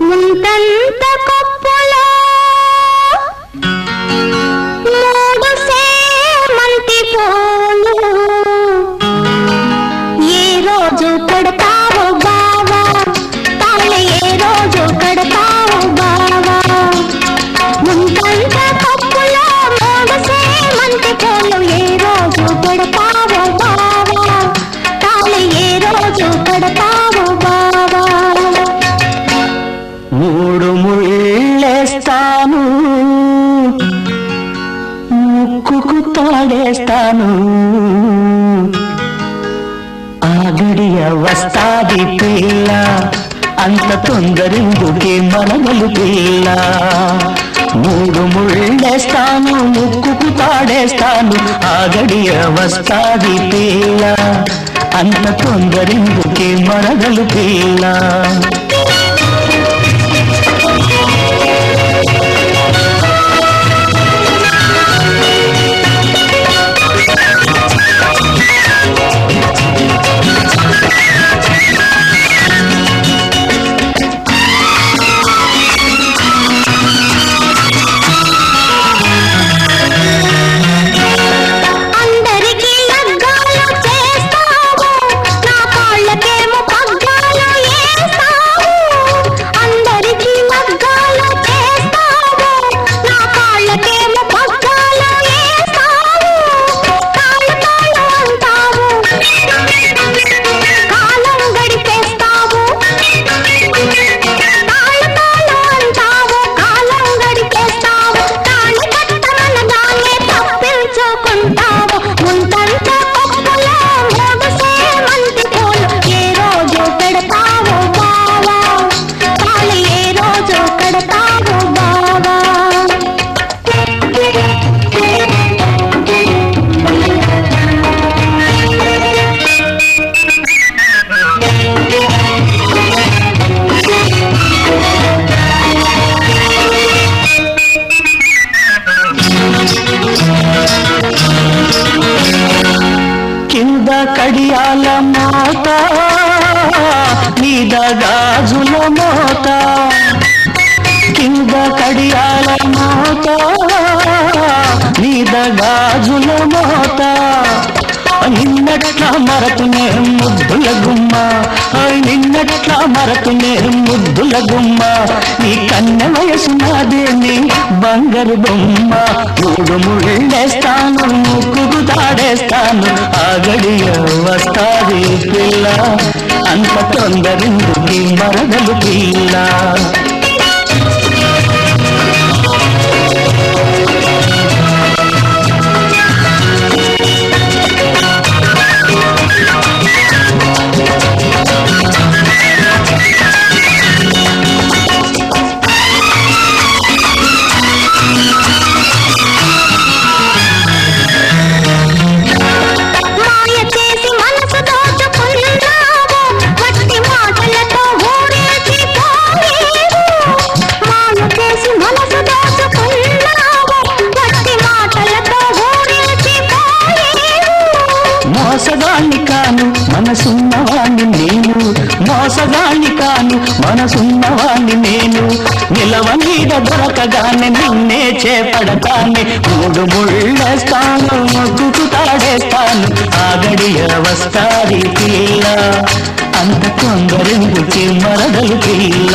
ముంతంత కొప్పులో మూడు సేమంతి పూలు ఏ రోజు కడతావు బావా తాళి ఏ రోజు కడతావు బావా ముంతంత కొప్పులో మూడు సేమంతి పూలు ఏ రోజు కడతావు బావా తాళి ఏ రోజు కడతావు బావా మూడు ముళ్ళేస్తాను ముక్కుకు తాడేస్తాను ఆ గడియ వస్తాది పిల్ల అంత తొందరెందుకే మనగలు పిల్ల మూడు ముళ్ళేస్తాను ముక్కుకు తాడేస్తాను ఆ గడియ వస్తాది పిల్ల అంత తొందరెందుకే మనగలు పిల్ల కింద కడియాల మోత మీద గాజుల మోత కింద కడియాల మోత మీద గాజుల మోత నిన్నట్లా మరతునే ముద్దుల గుమ్మ నిన్నట్లా మరతునే ముద్దుల గుమ్మ నీ కన్న వయసు నాదేని బంగారు బొమ్మ మూడు ముళ్ళేస్తాను ముక్కుకు తాడేస్తాను ఆ గడియ వస్తాది పిల్ల అంత తొందరెందుకి మరదలు పిల్ల మోసగాన్ని కాను మనసున్నవాణ్ణి నేను మోసగాన్ని కాను మనసున్నవాణ్ణి నేను నిలవ మీద దొరకగానే నిన్నే చేపడతానే మూడు ముళ్ళేస్తాను ముక్కుకు తాడేస్తాను ఆ గడియ వస్తాది పిల్ల అంత తొందరెందుకి మరదలు పిల్ల